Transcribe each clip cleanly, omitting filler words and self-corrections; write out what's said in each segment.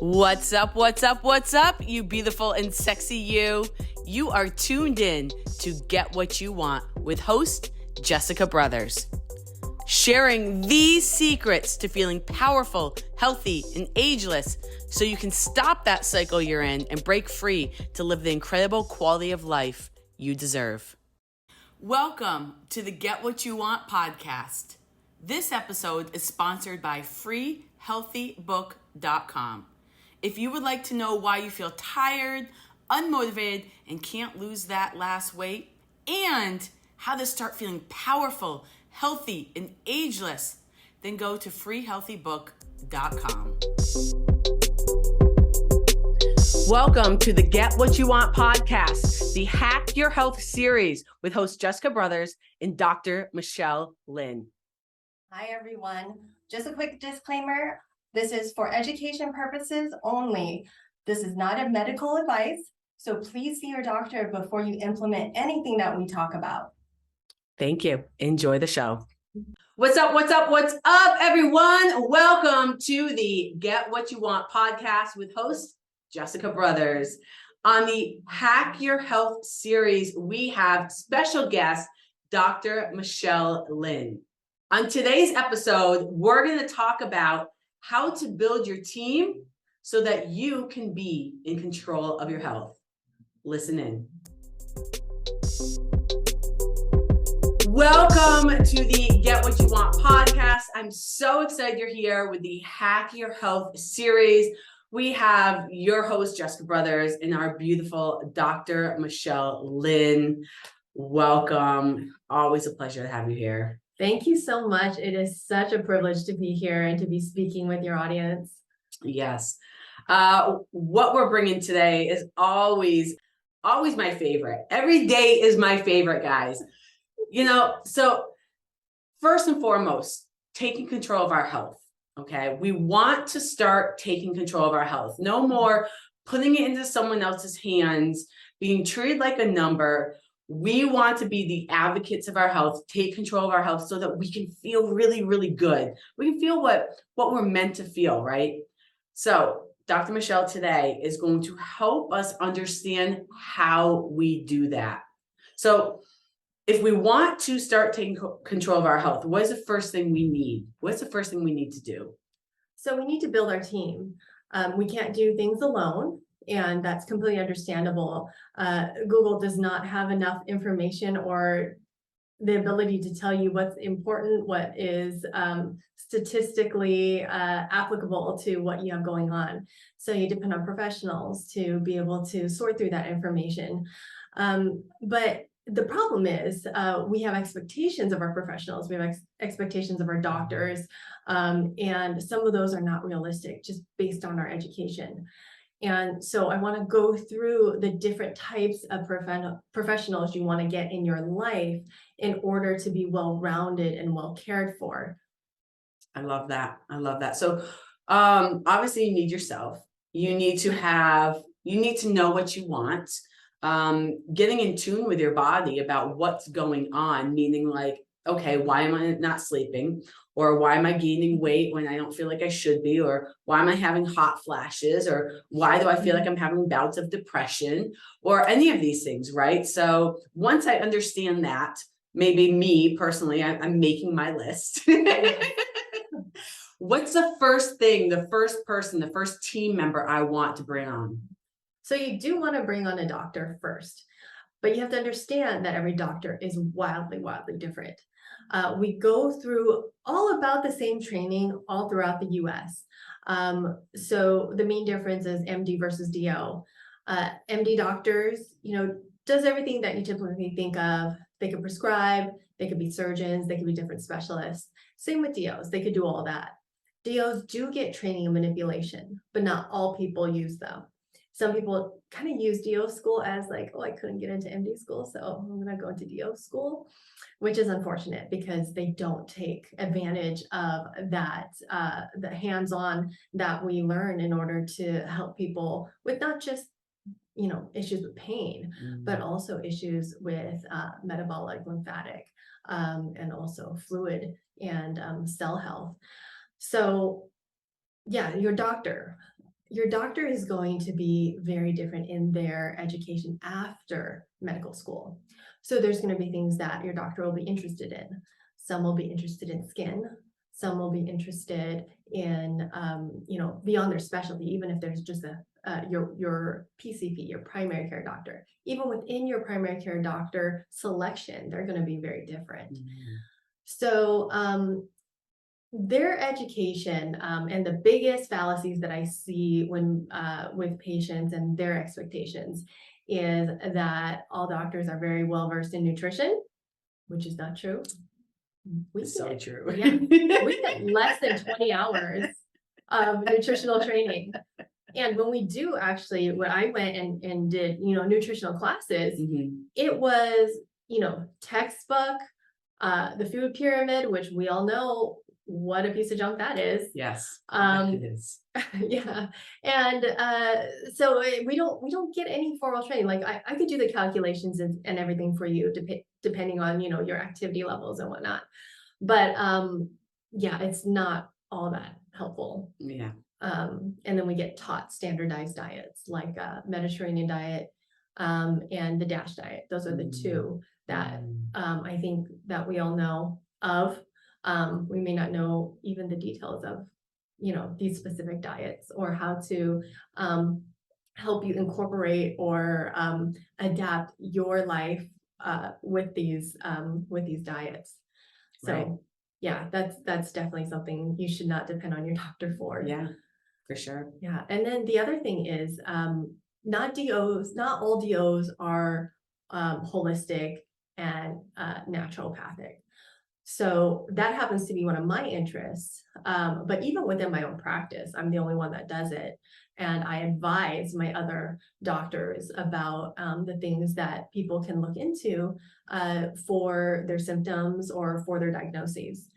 What's up, what's up, what's up, you beautiful and sexy you? You are tuned in to Get What You Want with host Jessica Brothers. Sharing these secrets to feeling powerful, healthy, and ageless so you can stop that cycle you're in and break free to live the incredible quality of life you deserve. Welcome to the Get What You Want podcast. This episode is sponsored by freehealthybook.com. If you would like to know why you feel tired, unmotivated, and can't lose that last weight, and how to start feeling powerful, healthy, and ageless, then go to freehealthybook.com. Welcome to the Get What You Want podcast, the Hack Your Health series with host Jessica Brothers and Dr. Michelle Lynn. Hi, everyone. Just a quick disclaimer. This is for education purposes only. This is not a medical advice, so please see your doctor before you implement anything that we talk about. Thank you. Enjoy the show. What's up, what's up, what's up, everyone? Welcome to the Get What You Want podcast with host Jessica Brothers. On the Hack Your Health series, we have special guest, Dr. Michelle Lynn. On today's episode, we're going to talk about how to build your team so that you can be in control of your health. Listen in. Welcome to the Get What You Want podcast. I'm so excited you're here with the Hack Your Health series. We have your host, Jessica Brothers, and our beautiful Dr. Michelle Lynn. Welcome. Always a pleasure to have you here. Thank you so much. It is such a privilege to be here and to be speaking with your audience. Yes. What we're bringing today is always my favorite. Every day is my favorite, guys. So first and foremost, taking control of our health. Okay. We want to start taking control of our health. No more putting it into someone else's hands, being treated like a number. We want to be the advocates of our health, take control of our health so that we can feel really, really good. We can feel what we're meant to feel, right? So Dr. Michelle today is going to help us understand how we do that. So if we want to start taking control of our health, what is the first thing we need? What's the first thing we need to do? So we need to build our team. We can't do things alone. And that's completely understandable. Google does not have enough information or the ability to tell you what's important, what is statistically applicable to what you have going on. So you depend on professionals to be able to sort through that information. But the problem is we have expectations of our professionals, we have expectations of our doctors, and some of those are not realistic just based on our education. And so I want to go through the different types of professionals you want to get in your life in order to be well-rounded and well cared for. I love that. So obviously you need yourself. You need to know what you want. Getting in tune with your body about what's going on, meaning like, okay, why am I not sleeping? Or why am I gaining weight when I don't feel like I should be? Or why am I having hot flashes? Or why do I feel like I'm having bouts of depression? Or any of these things, right? So once I understand that, maybe me personally, I'm making my list. What's the first thing, the first person, the first team member I want to bring on? So you do want to bring on a doctor first, but you have to understand that every doctor is wildly, wildly different. We go through all about the same training all throughout the US. So the main difference is MD versus DO. MD doctors, does everything that you typically think of. They could prescribe, they could be surgeons, they could be different specialists. Same with DOs, they could do all that. DOs do get training and manipulation, but not all people use them. Some people kind of use DO school as like, oh, I couldn't get into MD school, so I'm going to go into DO school, which is unfortunate because they don't take advantage of that, the hands-on that we learn in order to help people with not just, issues with pain, but also issues with metabolic, lymphatic, and also fluid and cell health. So yeah, your doctor. your doctor is going to be very different in their education after medical school. So there's going to be things that your doctor will be interested in. Some will be interested in skin. Some will be interested in, beyond their specialty, even if there's just your PCP, your primary care doctor. Even within your primary care doctor selection, they're going to be very different. Mm-hmm. So their education, and the biggest fallacies that I see when with patients and their expectations is that all doctors are very well versed in nutrition, which is not true. So true. Yeah, we get less than 20 hours of nutritional training. And when we do actually, when I went and did, nutritional classes, Mm-hmm. it was, textbook, the food pyramid, which we all know what a piece of junk that is. Yes, Um, it is. yeah. And so we don't get any formal training. Like I could do the calculations and everything for you depending on, your activity levels and whatnot. But yeah, it's not all that helpful. Yeah. And then we get taught standardized diets like Mediterranean diet and the DASH diet. Those are the two that I think that we all know of. We may not know even the details of, these specific diets or how to help you incorporate or adapt your life with these diets. So Right. yeah, that's definitely something you should not depend on your doctor for. Yeah, for sure. Yeah. And then the other thing is not all DOs are holistic and naturopathic. So that happens to be one of my interests. But even within my own practice, I'm the only one that does it. And I advise my other doctors about the things that people can look into for their symptoms or for their diagnoses.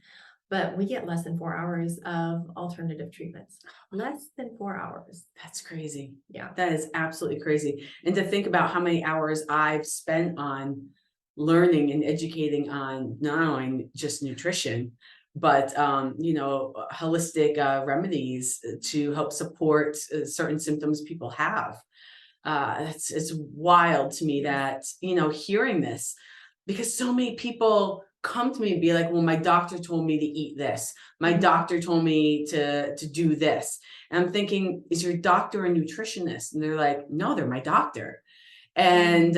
But we get less than 4 hours of alternative treatments. Less than 4 hours. That's crazy. Yeah. That is absolutely crazy. And to think about how many hours I've spent on learning and educating on not only just nutrition, but holistic remedies to help support certain symptoms people have. It's wild to me that, hearing this, because so many people come to me and be like, well, my doctor told me to eat this. My doctor told me to do this. And I'm thinking, is your doctor a nutritionist? And they're like, no, they're my doctor. And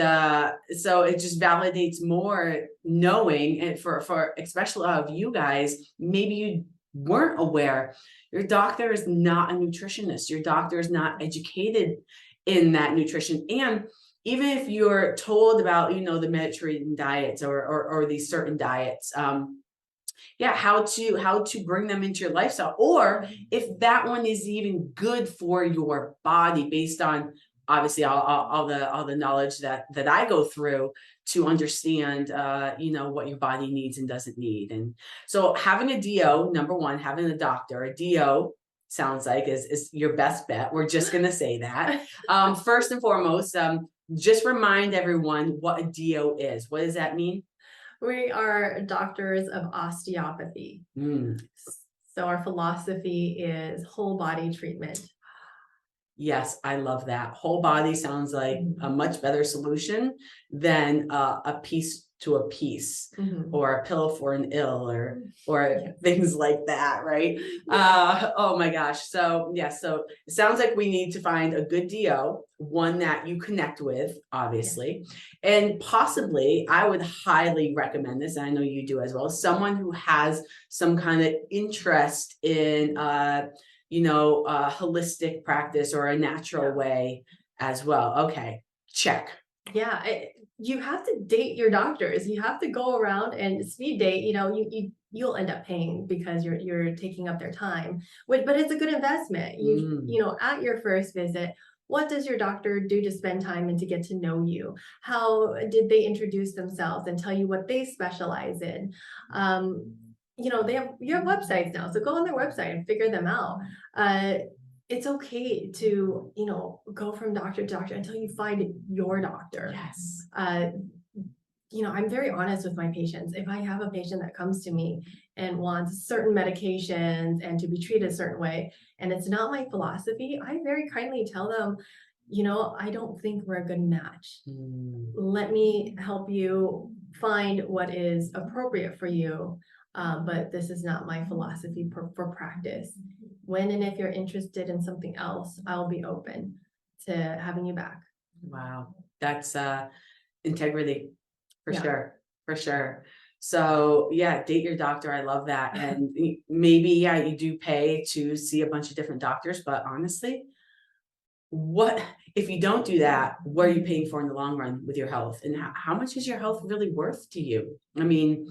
so it just validates more knowing, and for especially of you guys, maybe you weren't aware, your doctor is not a nutritionist. Your doctor is not educated in that nutrition. And even if you're told about, the Mediterranean diets or these certain diets, how to bring them into your lifestyle, or if that one is even good for your body based on obviously all the knowledge that I go through to understand, what your body needs and doesn't need. And so having a DO, number one, having a doctor, a DO sounds like is your best bet. We're just going to say that. First and foremost, just remind everyone what a DO is. What does that mean? We are doctors of osteopathy. So our philosophy is whole body treatment. Yes, I love that. Whole body sounds like a much better solution than a piece to a piece or a pill for an ill or things like that, right? Oh my gosh. So so it sounds like we need to find a good DO, one that you connect with, obviously, and possibly I would highly recommend this, and I know you do as well, someone who has some kind of interest in holistic practice or a natural way as well. Okay, check. Yeah, you have to date your doctors. You have to go around and speed date. You'll end up paying because you're taking up their time. But it's a good investment. At your first visit, what does your doctor do to spend time and to get to know you? How did they introduce themselves and tell you what they specialize in? You have websites now, so go on their website and figure them out. It's okay to, go from doctor to doctor until you find your doctor. Yes. I'm very honest with my patients. If I have a patient that comes to me and wants certain medications and to be treated a certain way, and it's not my philosophy, I very kindly tell them, you know, I don't think we're a good match. Let me help you find what is appropriate for you. But this is not my philosophy for practice. When and if you're interested in something else, I'll be open to having you back. Wow. That's integrity for Yeah. sure. For sure. So yeah, date your doctor. I love that. And maybe, yeah, you do pay to see a bunch of different doctors, but honestly, what if you don't do that, what are you paying for in the long run with your health? And how much is your health really worth to you? I mean,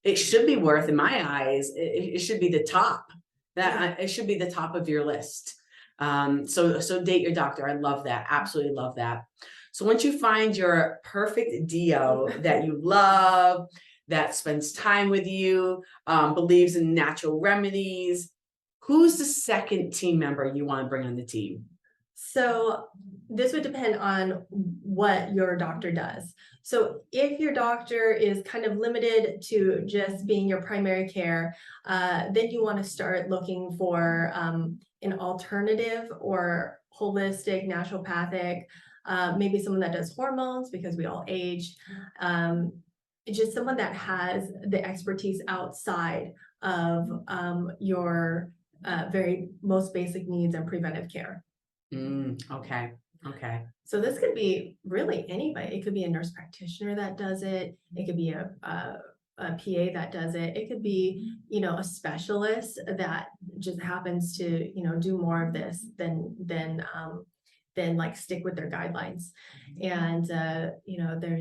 it should be worth, in my eyes, it should be the top. That it should be the top of your list. So date your doctor. I love that. Absolutely love that. So once you find your perfect DO that you love, that spends time with you, believes in natural remedies, who's the second team member you want to bring on the team? So this would depend on what your doctor does. So if your doctor is kind of limited to just being your primary care, then you want to start looking for an alternative or holistic, naturopathic, maybe someone that does hormones because we all age, just someone that has the expertise outside of your very most basic needs and preventive care. Okay. Okay. So this could be really anybody. It could be a nurse practitioner that does it. It could be a PA that does it. It could be, you know, a specialist that just happens to, you know, do more of this than like stick with their guidelines. And you know, there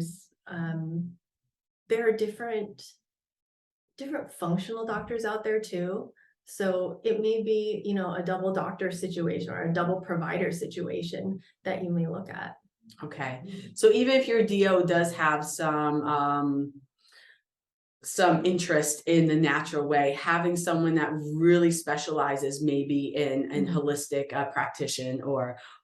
are different functional doctors out there too. So it may be, you know, a double doctor situation or a double provider situation that you may look at. Okay. So even if your DO does have some interest in the natural way, having someone that really specializes maybe in holistic practitioner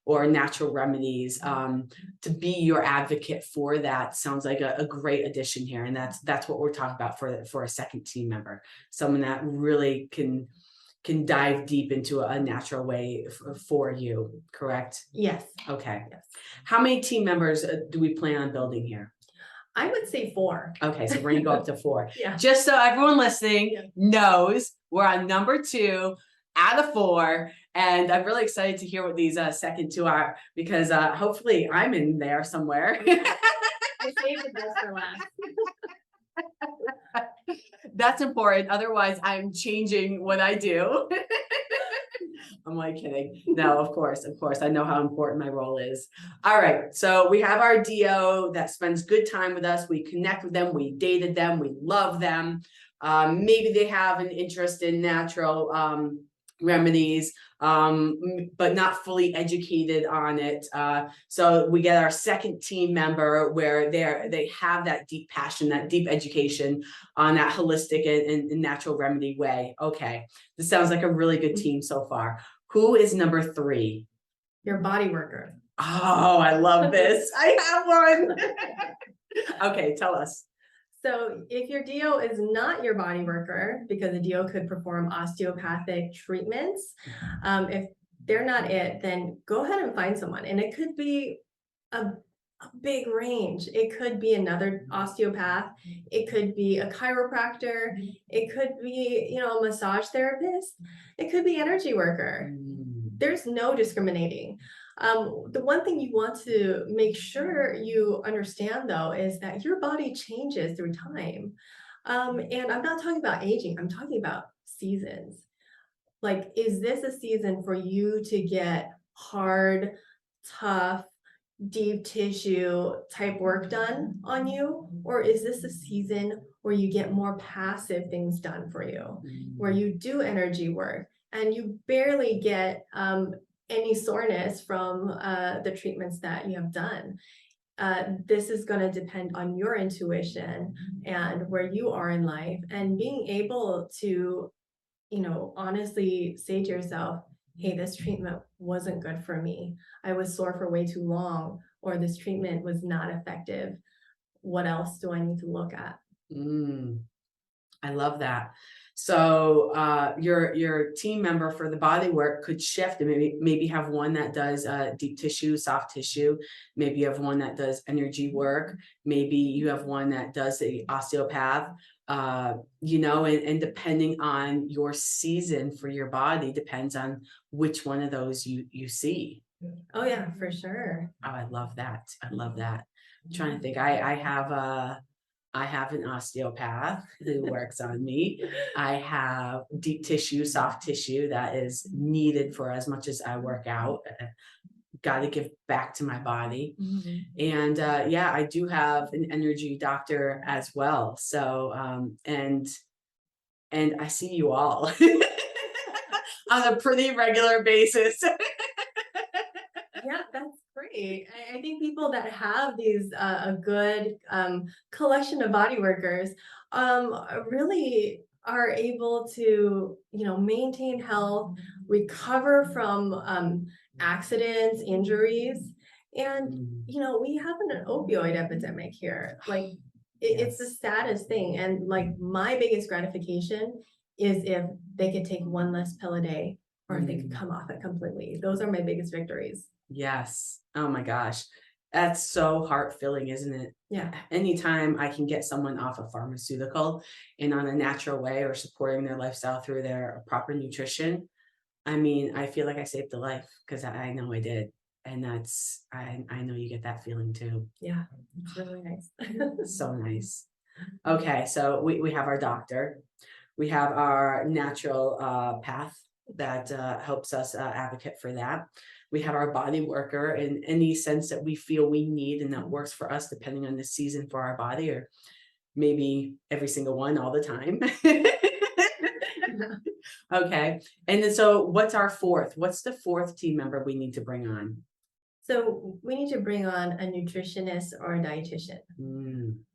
or natural remedies to be your advocate for that sounds like a great addition here. And that's what we're talking about for a second team member, someone that really can dive deep into a natural way for you, correct? Yes. Okay. Yes. How many team members do we plan on building here? I would say 4. Okay, so we're gonna go up to 4. Yeah. Just so everyone listening knows, we're on number 2 out of 4, and I'm really excited to hear what these second 2 are, because hopefully I'm in there somewhere. I saved the best for last. That's important. Otherwise, I'm changing what I do. I'm like kidding. No, of course. I know how important my role is. All right. So we have our DO that spends good time with us. We connect with them. We dated them. We love them. Maybe they have an interest in natural remedies, but not fully educated on it. So we get our second team member where they have that deep passion, that deep education on that holistic and natural remedy way. Okay, this sounds like a really good team so far. Who is number 3? Your body worker. Oh, I love this. I have one. Okay, tell us. So if your DO is not your body worker, because the DO could perform osteopathic treatments, if they're not it, then go ahead and find someone. And it could be a big range. It could be another osteopath. It could be a chiropractor. It could be, you know, a massage therapist. It could be energy worker. There's no discriminating. The one thing you want to make sure you understand, though, is that your body changes through time. And I'm not talking about aging. I'm talking about seasons. Like, is this a season for you to get hard, tough, deep tissue type work done on you? Or is this a season where you get more passive things done for you, where you do energy work and you barely get any soreness from the treatments that you have done? This is going to depend on your intuition and where you are in life, and being able to, you know, honestly say to yourself, hey, this treatment wasn't good for me. I was sore for way too long, or this treatment was not effective. What else do I need to look at? I love that. So your team member for the body work could shift and maybe have one that does deep tissue, soft tissue. Maybe you have one that does energy work. Maybe you have one that does the osteopath. You know, and depending on your season for your body depends on which one of those you see. Oh yeah, for sure. Oh, I love that. I love that. I'm trying to think. I have an osteopath who works on me. I have deep tissue, soft tissue that is needed for as much as I work out. Got to give back to my body. And yeah, I do have an energy doctor as well. So and I see you all on a pretty regular basis. Yeah, that's great. I think people that have these a good collection of body workers really are able to, you know, maintain health, recover from accidents, injuries, and you know, we have an opioid epidemic here. Like it's the Yes. saddest thing, and like my biggest gratification is if they could take one less pill a day, or if they could come off it completely. Those are my biggest victories. Yes. Oh my gosh. That's so heart filling, isn't it? Yeah. Anytime I can get someone off a pharmaceutical and on a natural way or supporting their lifestyle through their proper nutrition, I mean, I feel like I saved a life because I know I did. And that's, I know you get that feeling too. Yeah, it's really nice. So nice. Okay, so we have our doctor. We have our natural path that helps us advocate for that. We have our body worker in any sense that we feel we need and that works for us depending on the season for our body, or maybe every single one all the time. Okay, and then so what's our fourth? What's the fourth team member we need to bring on? So we need to bring on a nutritionist or a dietitian.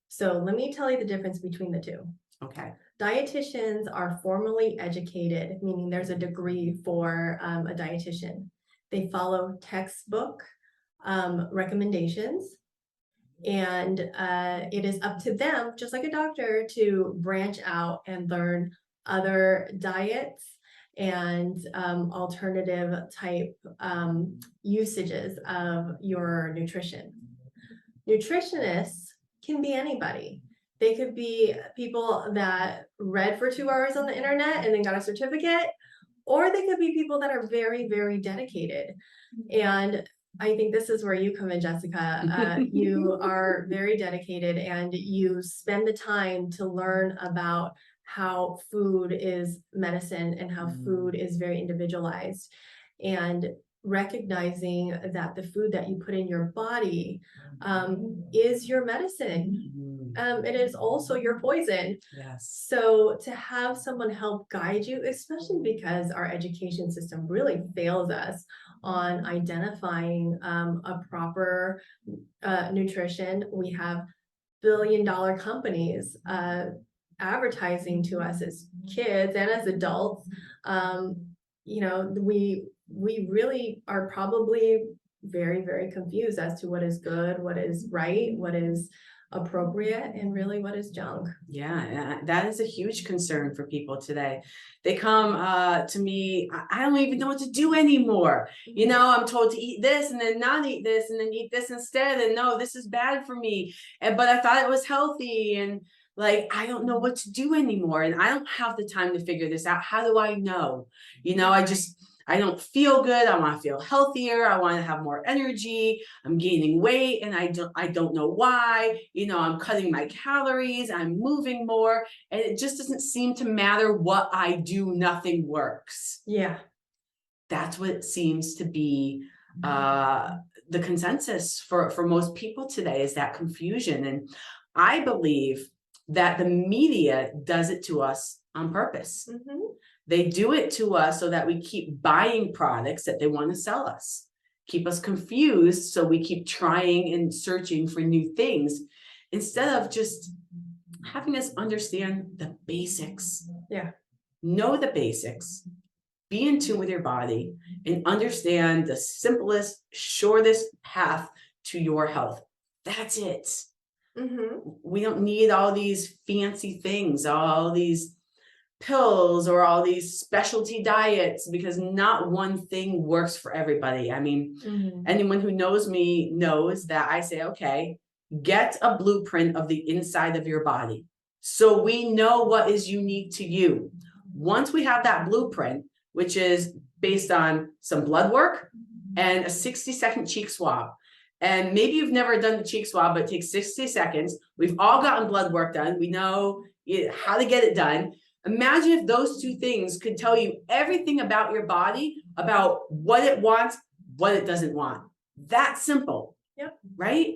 So let me tell you the difference between the two. Okay. Dietitians are formally educated, meaning there's a degree for a dietitian. They follow textbook recommendations, and it is up to them, just like a doctor, to branch out and learn other diets and alternative type usages of your nutrition. Nutritionists can be anybody. They could be people that read for 2 hours on the internet and then got a certificate, or they could be people that are very, very dedicated. And I think this is where you come in, Jessica. You are very dedicated and you spend the time to learn about how food is medicine and how food is very individualized, and recognizing that the food that you put in your body is your medicine. It is also your poison. Yes. So to have someone help guide you, especially because our education system really fails us on identifying a proper nutrition. We have billion-dollar companies advertising to us as kids and as adults. You know, we really are probably very, very confused as to what is good, what is right, what is appropriate, and really what is junk. Yeah, that is a huge concern for people today. They come to me, I don't even know what to do anymore. You know, I'm told to eat this and then not eat this and then eat this instead, and no, this is bad for me. But I thought it was healthy, and like, I don't know what to do anymore, and I don't have the time to figure this out. How do I know? You know, I don't feel good. I want to feel healthier. I want to have more energy. I'm gaining weight and I don't know why. You know, I'm cutting my calories. I'm moving more. And it just doesn't seem to matter what I do. Nothing works. Yeah. That's what seems to be the consensus for most people today, is that confusion. And I believe that the media does it to us on purpose. They do it to us so that we keep buying products that they want to sell us, keep us confused, so we keep trying and searching for new things instead of just having us understand the basics. Yeah. Know the basics, be in tune with your body, and understand the simplest, shortest path to your health. That's it. We don't need all these fancy things, all these pills or all these specialty diets, because not one thing works for everybody. I mean, anyone who knows me knows that I say, okay, get a blueprint of the inside of your body, so we know what is unique to you. Once we have that blueprint, which is based on some blood work and a 60-second cheek swab. And maybe you've never done the cheek swab, but it takes 60 seconds. We've all gotten blood work done. We know how to get it done. Imagine if those two things could tell you everything about your body, about what it wants, what it doesn't want. That simple. Yep. Right?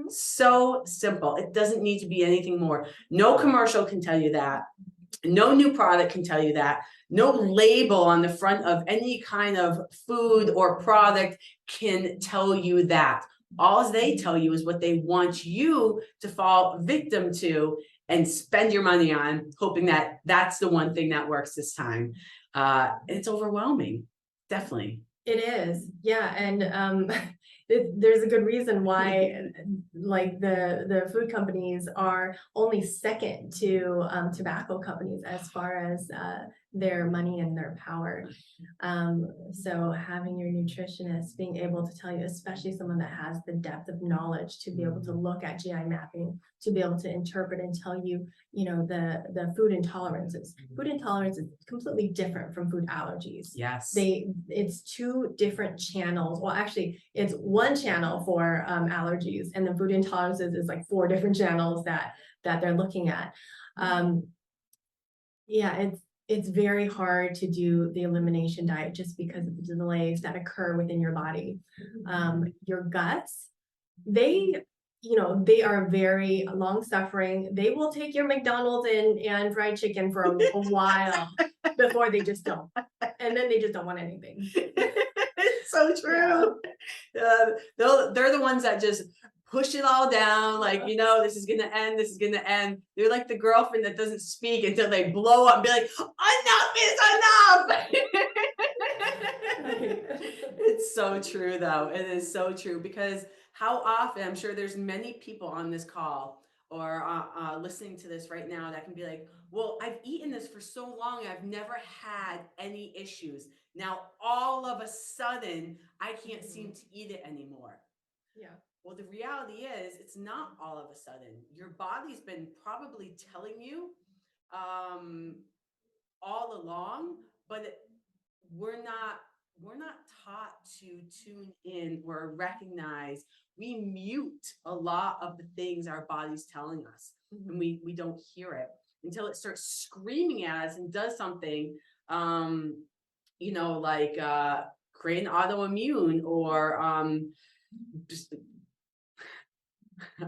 So simple. It doesn't need to be anything more. No commercial can tell you that. No new product can tell you that. No label on the front of any kind of food or product can tell you that. All they tell you is what they want you to fall victim to and spend your money on, hoping that that's the one thing that works this time. It's overwhelming. Definitely. It is. Yeah. And there's a good reason why like the food companies are only second to tobacco companies as far as their money and their power. So having your nutritionist being able to tell you, especially someone that has the depth of knowledge to be able to look at GI mapping, to be able to interpret and tell you, you know, the food intolerances. Food intolerance is completely different from food allergies. Yes. It's two different channels. Well, actually, it's one channel for allergies, and then food intolerances is like 4 different channels that they're looking at. Yeah, it's very hard to do the elimination diet just because of the delays that occur within your body. Your guts, they are very long suffering. They will take your McDonald's and fried chicken for a while before they just don't. And then they just don't want anything. It's so true. Yeah. They're the ones that just push it all down, like, you know, this is gonna end, this is gonna end. They're like the girlfriend that doesn't speak until they blow up and be like, enough is enough. It's so true though. It is so true, because how often, I'm sure there's many people on this call or listening to this right now that can be like, well, I've eaten this for so long, I've never had any issues. Now, all of a sudden, I can't seem to eat it anymore. Yeah. Well, the reality is, it's not all of a sudden. Your body's been probably telling you all along, but we're not taught to tune in or recognize. We mute a lot of the things our body's telling us, and we don't hear it until it starts screaming at us and does something, you know, like create an autoimmune or just,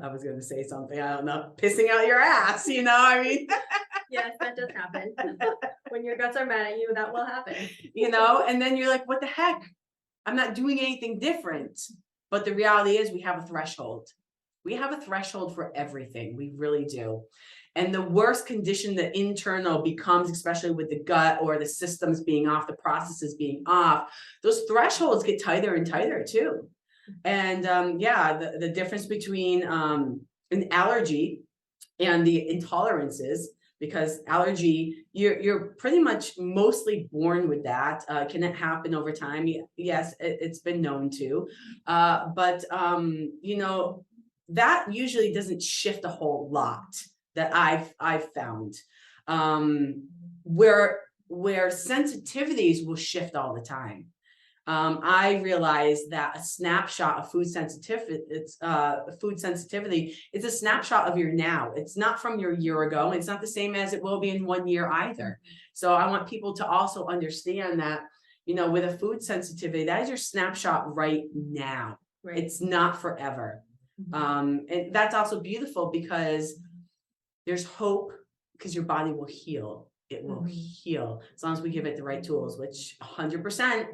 I was going to say something, I don't know, pissing out your ass, you know, I mean. Yes, that does happen. When your guts are mad at you, that will happen. You know, and then you're like, what the heck? I'm not doing anything different. But the reality is, we have a threshold. We have a threshold for everything. We really do. And the worse condition the internal becomes, especially with the gut or the systems being off, the processes being off, those thresholds get tighter and tighter too. And yeah, the difference between an allergy and the intolerances, because allergy, you're pretty much mostly born with that. Can it happen over time? Yes, it's been known to. But you know, that usually doesn't shift a whole lot that I've found. Where sensitivities will shift all the time. I realized that a snapshot of food sensitivity, is a snapshot of your now. It's not from your year ago. It's not the same as it will be in 1 year either. So I want people to also understand that, you know, with a food sensitivity, that is your snapshot right now. Right. It's not forever. And that's also beautiful, because there's hope, because your body will heal. It will heal as long as we give it the right tools, which 100%,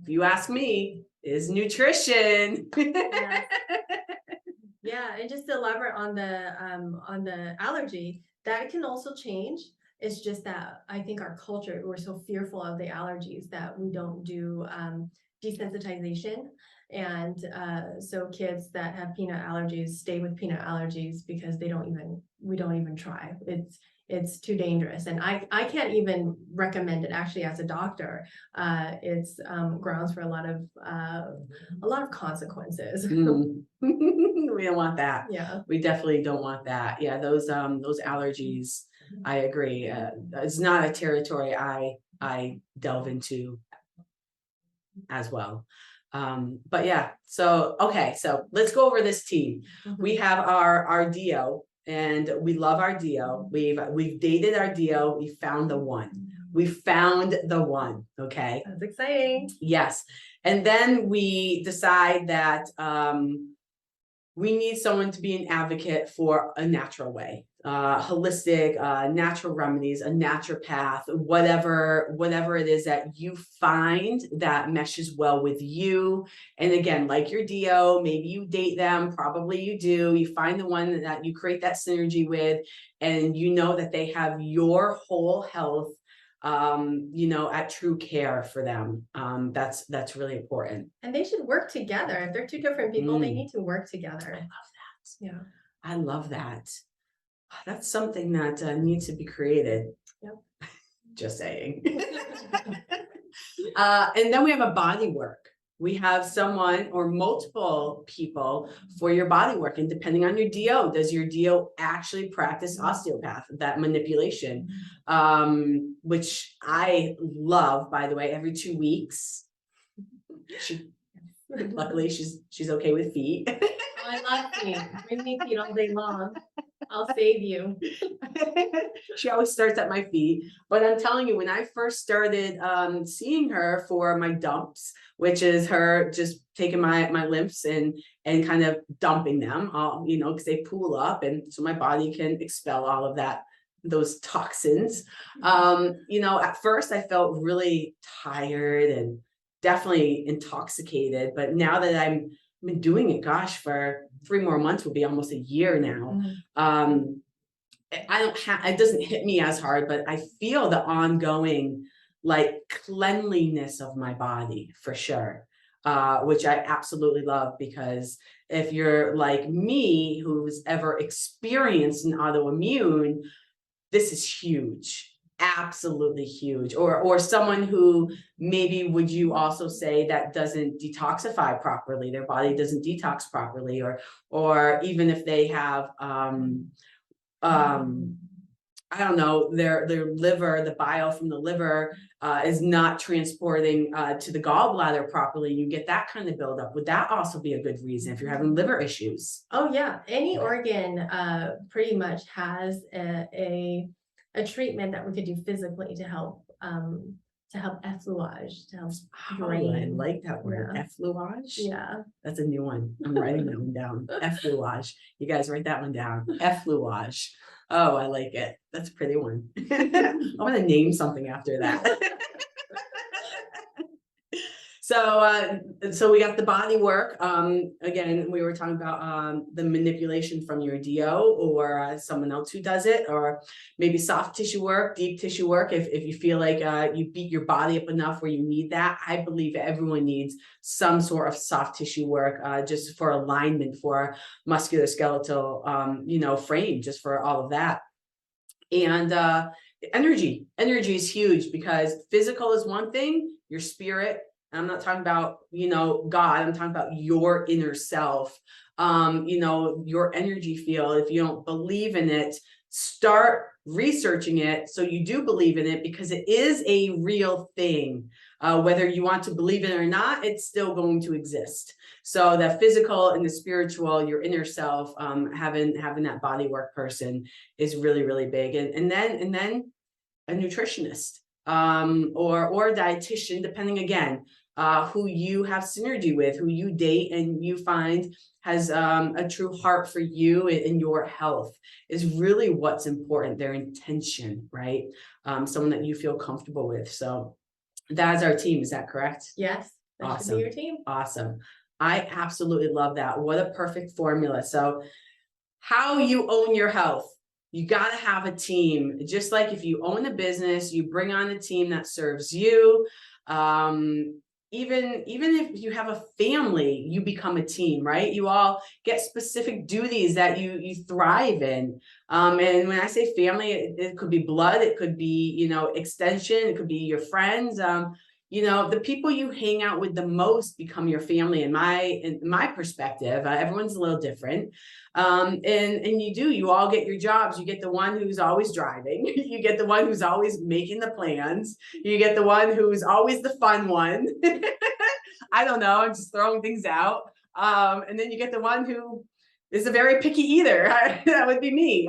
if you ask me, is nutrition. Yeah. Yeah, and just to elaborate on the allergy, that can also change. It's just that I think our culture, we're so fearful of the allergies that we don't do desensitization. And so kids that have peanut allergies stay with peanut allergies because we don't even try. it's too dangerous. And I can't even recommend it actually as a doctor. It's grounds for a lot of consequences. We don't want that. Yeah. We definitely don't want that. Yeah, those allergies, I agree. It's not a territory I delve into as well. But yeah, so okay, so let's go over this team. We have our 𝐷𝐿, and we love our 𝐷𝐿. We've dated our 𝐷𝐿. We found the one. We found the one. Okay. That's exciting. Yes. And then we decide that we need someone to be an advocate for a natural way, holistic, natural remedies, a naturopath, whatever it is that you find that meshes well with you. And again, like your 𝐷𝐿, maybe you date them, probably you do. You find the one that you create that synergy with, and you know that they have your whole health, at true care for them. That's really important. And they should work together. If they're two different people, they need to work together. I love that. Yeah. I love that. That's something that needs to be created. Yep. Just saying. And then we have a body work. We have someone or multiple people for your body work. And depending on your 𝐷𝐿, does your 𝐷𝐿 actually practice osteopath, that manipulation, which I love, by the way, every 2 weeks. Luckily, she's okay with feet. Oh, I love feet. Bring me feet all day long. I'll save you. She always starts at my feet. But I'm telling you, when I first started seeing her for my dumps, which is her just taking my lymphs and kind of dumping them, because they pool up, and so my body can expel all of those toxins. At first I felt really tired and definitely intoxicated, but now that I've been doing it, gosh, for 3 more months, will be almost a year now. It doesn't hit me as hard, but I feel the ongoing cleanliness of my body for sure, which I absolutely love, because if you're like me, who's ever experienced an autoimmune, this is huge. Absolutely huge. Or someone who maybe, would you also say, that doesn't detoxify properly, their body doesn't detox properly, or even if they have I don't know, their liver, the bile from the liver is not transporting to the gallbladder properly, you get that kind of buildup. Would that also be a good reason if you're having liver issues? Oh yeah, any organ pretty much has a treatment that we could do physically to help effleurage, to help drain. I like that word, effleurage. Yeah, that's a new one. I'm writing that one down. Effleurage. You guys write that one down. Effleurage. Oh, I like it. That's a pretty one. I want to name something after that. So we got the body work. Again, we were talking about the manipulation from your 𝐷𝐿, or someone else who does it, or maybe soft tissue work, deep tissue work. If you feel like you beat your body up enough where you need that, I believe everyone needs some sort of soft tissue work, just for alignment, for musculoskeletal, frame, just for all of that. And energy is huge, because physical is one thing, your spirit. I'm not talking about, God, I'm talking about your inner self, your energy field. If you don't believe in it, start researching it so you do believe in it, because it is a real thing. Whether you want to believe in it or not, it's still going to exist. So the physical and the spiritual, your inner self, having that body work person is really, really big. And then a nutritionist, or a dietitian, depending again, who you have synergy with, who you date and you find has a true heart for you and your health, is really what's important. Their intention, right? Someone that you feel comfortable with. So that's our team. Is that correct? Yes. That should be your team. Awesome. I absolutely love that. What a perfect formula. So how you own your health. You got to have a team. Just like if you own a business, you bring on a team that serves you. even if you have a family, you become a team, right? You all get specific duties that you thrive in. And when I say family, it could be blood, it could be, you know, extension, it could be your friends. You know, the people you hang out with the most become your family. In my perspective, everyone's a little different. And you all get your jobs. You get the one who's always driving. You get the one who's always making the plans. You get the one who's always the fun one. I don't know, I'm just throwing things out. And then you get the one who is a very picky eater. That would be me.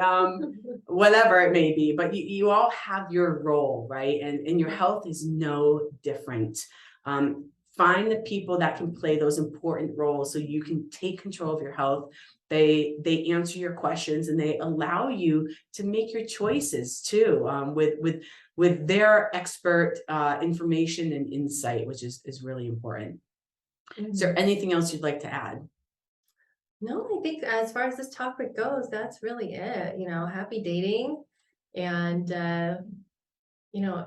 Whatever it may be, but you all have your role, right? And your health is no different. Find the people that can play those important roles so you can take control of your health. They answer your questions and they allow you to make your choices too, with their expert information and insight, which is really important. Is there anything else you'd like to add? No, I think as far as this topic goes, that's really it. You know, happy dating, and you know,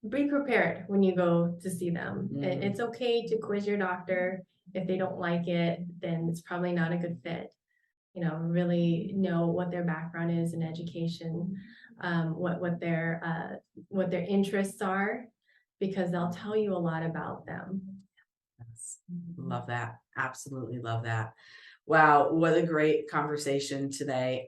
be prepared when you go to see them. It's okay to quiz your doctor. If they don't like it, then it's probably not a good fit. You know, really know what their background is in education, what their interests are, because they'll tell you a lot about them. Yes. Love that. Absolutely love that. Wow, what a great conversation today.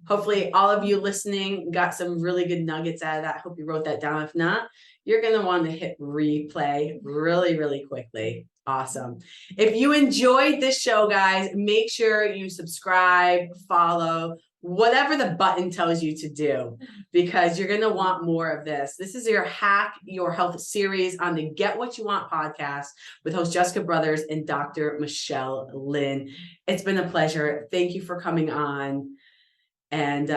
Hopefully all of you listening got some really good nuggets out of that. Hope you wrote that down. If not, you're going to want to hit replay really, really quickly. Awesome. If you enjoyed this show, guys, make sure you subscribe, follow, whatever the button tells you to do, because you're going to want more of this. This is your Hack Your Health series on the Get What You Want podcast with host Jessica Brothers and Dr. Michelle Lynn. It's been a pleasure. Thank you for coming on, and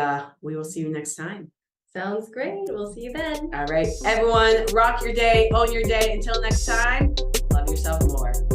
we will see you next time. Sounds great. We'll see you then. All right, everyone, rock your day, own your day. Until next time, love yourself more.